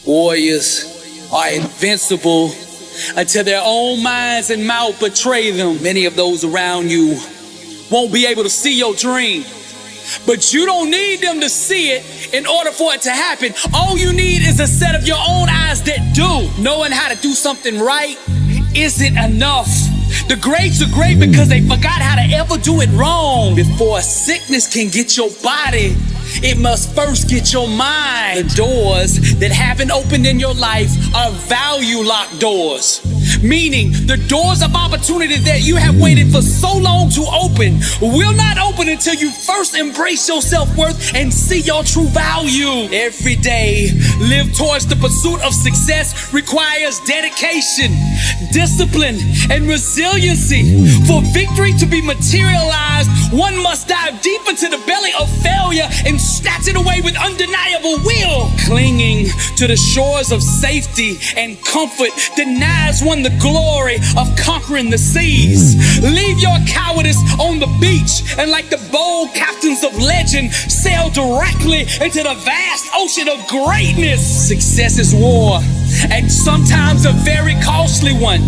Warriors are invincible until their own minds and mouth betray them. Many of those around you won't be able to see your dream, but you don't need them to see it in order for it to happen. All you need is a set of your own eyes that do. Knowing how to do something right isn't enough. The greats are great because they forgot how to ever do it wrong. Before sickness can get your body, it must first get your mind. The doors that haven't opened in your life are value locked doors. Meaning the doors of opportunity that you have waited for so long to open will not open until you first embrace your self-worth and see your true value. Every day, live towards the pursuit of success requires dedication, discipline, and resiliency. For victory to be materialized, one must dive deep into the belly of failure and snatch it away with undeniable will. Clinging to the shores of safety and comfort denies one the glory of conquering the seas. Leave your cowardice on the beach and, like the bold captains of legend, sail directly into the vast ocean of greatness. Success is war, and sometimes a very costly one.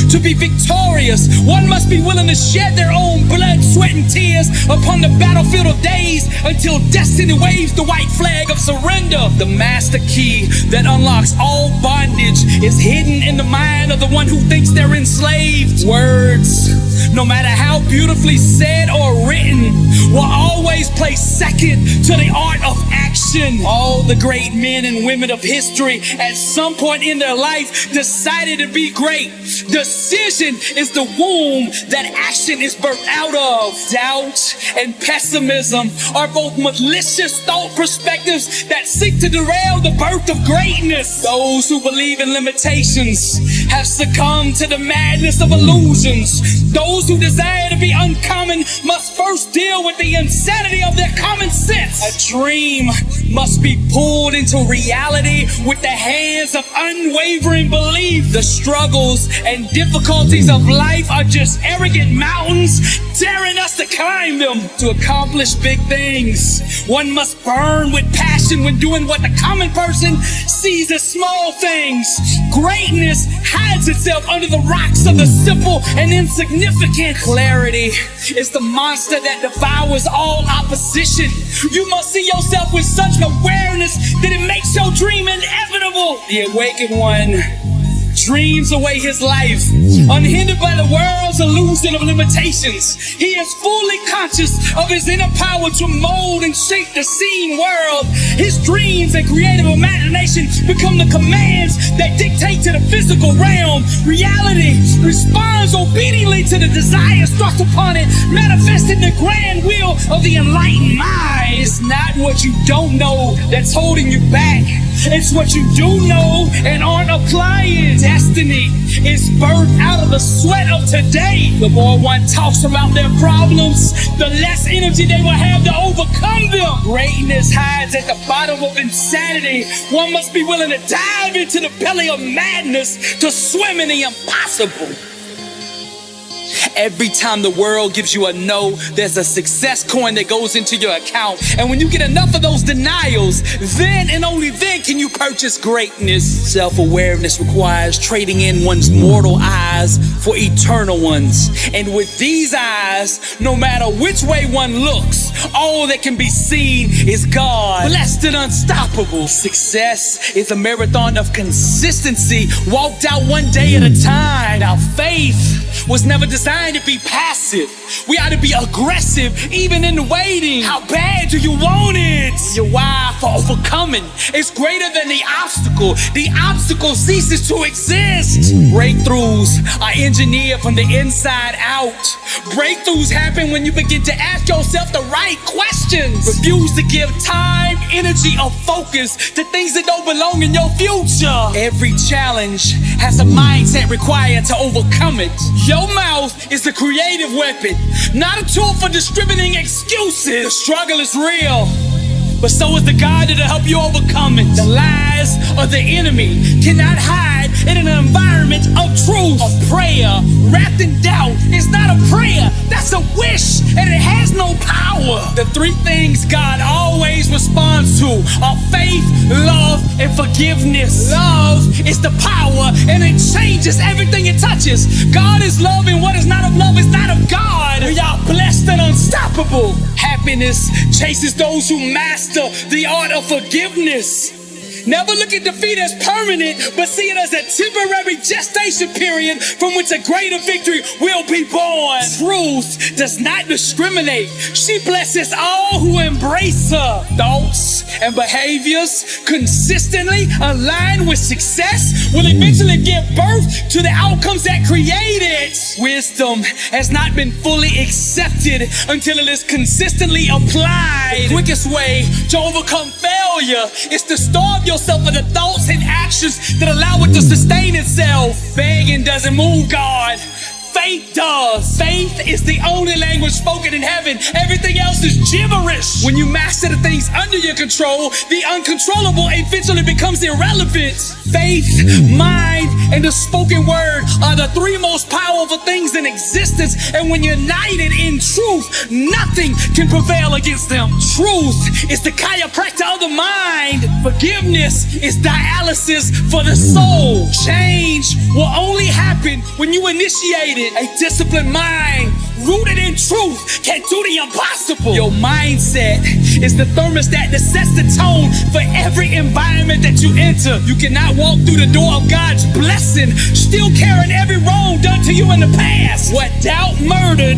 To be victorious, one must be willing to shed their own blood, sweat, and tears upon the battlefield of days until destiny waves the white flag of surrender. The master key that unlocks all bondage is hidden in the mind of the one who thinks they're enslaved. Words, no matter how beautifully said or written, will always place second to the art of action. All the great men and women of history at some point in their life decided to be great. Decision is the womb that action is birthed out of. Doubt and pessimism are both malicious thought perspectives that seek to derail the birth of greatness. Those who believe in limitations have succumbed to the madness of illusions. Those who desire to be uncommon must first deal with the insanity of their common sense. A dream must be pulled into reality with the hands of unwavering belief. The struggles and difficulties of life are just arrogant mountains daring us to climb them. To accomplish big things, one must burn with passion when doing what the common person sees as small things. Greatness hides itself under the rocks of the simple and insignificant. Clarity is the monster that devours all opposition. You must see yourself with such awareness that it makes your dream inevitable. The awakened one dreams away his life, unhindered by the world's illusion of limitations. He is fully conscious of his inner power to mold and shape the seen world. His dreams and creative imagination become the commands that dictate to the physical realm. Reality responds obediently to the desires thrust upon it, manifesting the grand will of the enlightened mind. It's not what you don't know that's holding you back. It's what you do know and aren't applying. Destiny is birthed out of the sweat of today. The more one talks about their problems, the less energy they will have to overcome them. Greatness hides at the bottom of insanity. One must be willing to dive into the belly of madness to swim in the impossible. Every time the world gives you a no, there's a success coin that goes into your account. And when you get enough of those denials, then and only then can you purchase greatness. Self-awareness requires trading in one's mortal eyes for eternal ones. And with these eyes, no matter which way one looks, all that can be seen is God, blessed and unstoppable. Success is a marathon of consistency, walked out one day at a time. Now, faith was never designed to be passive. We ought to be aggressive, even in the waiting. How bad do you want it? Your why for overcoming is greater than the obstacle. The obstacle ceases to exist. Breakthroughs are engineered from the inside out. Breakthroughs happen when you begin to ask yourself the right questions. Refuse to give time, energy, or focus to things that don't belong in your future. Every challenge has a mindset required to overcome it. Your mouth is a creative weapon, not a tool for distributing excuses. The struggle is real, but so is the God that'll help you overcome it. The lies of the enemy cannot hide in an environment of truth. A prayer wrapped in doubt is not a prayer, that's a wish, and it has no power. The three things God always responds to are faith, love, and forgiveness. Love is the power, and it changes everything it touches. God is love, and what is not of love is not of God. We are blessed and unstoppable. Happiness chases those who master the art of forgiveness. Never look at defeat as permanent, but see it as a temporary gestation period from which a greater victory will be born. Truth does not discriminate. She blesses all who embrace her. Thoughts and behaviors consistently aligned with success will eventually give birth to the outcomes that create it. Wisdom has not been fully accepted until it is consistently applied. The quickest way to overcome failure is to starve yourself of the thoughts and actions that allow it to sustain itself. Begging doesn't move God. Faith does. Faith is the only language spoken in heaven. Everything else is gibberish. When you master the things under your control, the uncontrollable eventually becomes irrelevant. Faith, mind, and the spoken word are the three most powerful things in existence, and when united in truth, nothing can prevail against them. Truth is the chiropractor of the mind. Forgiveness is dialysis for the soul. Change will only happen when you initiate it. A disciplined mind rooted in truth can do the impossible. Your mindset is the thermostat that sets the tone for every environment that you enter. You cannot walk through the door of God's blessing still carrying every wrong done to you in the past. What doubt murdered,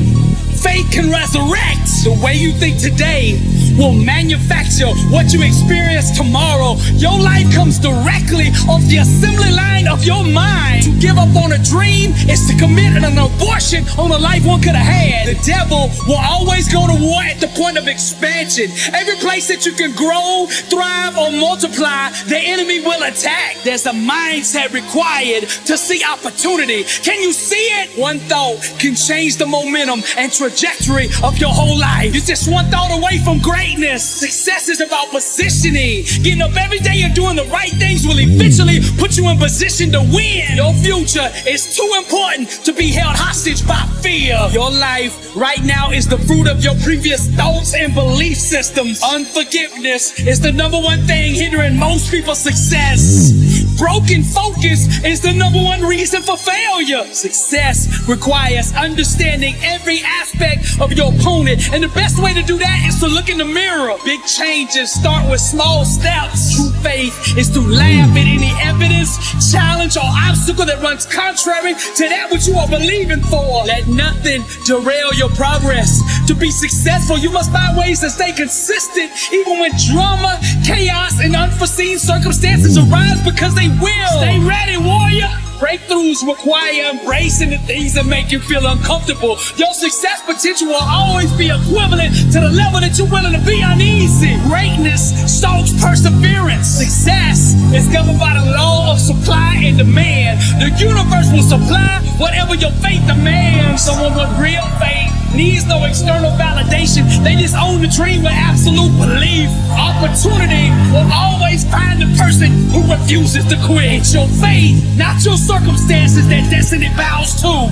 faith can resurrect. The way you think today will manufacture what you experience tomorrow. Your life comes directly off the assembly line of your mind. To give up on a dream is to commit an abortion on a life one could have had. The devil will always go to war at the point of expansion. Every place that you can grow, thrive, or multiply, the enemy will attack. There's a mindset required to see opportunity. Can you see it? One thought can change the momentum and trajectory of your whole life. You're just one thought away from greatness. Success is about positioning. Getting up every day and doing the right things will eventually put you in position to win. Your future is too important to be held hostage by fear. Your life right now is the fruit of your previous thoughts and belief systems. Unforgiveness is the number one thing hindering most people's success. Broken focus is the number one reason for failure. Success requires understanding every aspect of your opponent, and the best way to do that is to look in the mirror. Big changes start with small steps. True faith is to laugh at any evidence, challenge, or obstacle that runs contrary to that which you are believing for. Let nothing derail your progress. To be successful, you must find ways to stay consistent, even when drama, chaos, and unforeseen circumstances arise, because they will. Stay ready, warrior. Breakthroughs require embracing the things that make you feel uncomfortable. Your success potential will always be equivalent to the level that you're willing to be uneasy. Greatness stalks perseverance. Success is governed by the law of supply and demand. The universe will supply whatever your faith demands. Someone with real faith needs no external validation. They just own the dream with absolute belief. Opportunity will always find the person who refuses to quit. It's your faith, not your circumstances, that destiny bows to.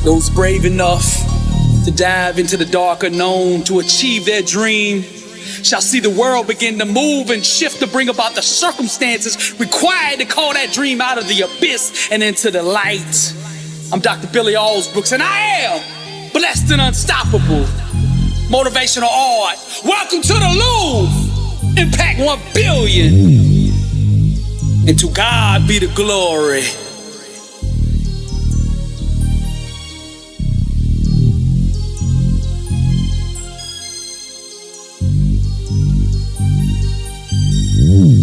Those brave enough to dive into the dark unknown to achieve their dream shall see the world begin to move and shift to bring about the circumstances required to call that dream out of the abyss and into the light. I'm Dr. Billy Allsbrooks, and I am blessed and unstoppable. Motivational art. Welcome to the Louvre. Impact 1 billion. And to God be the glory. Mm.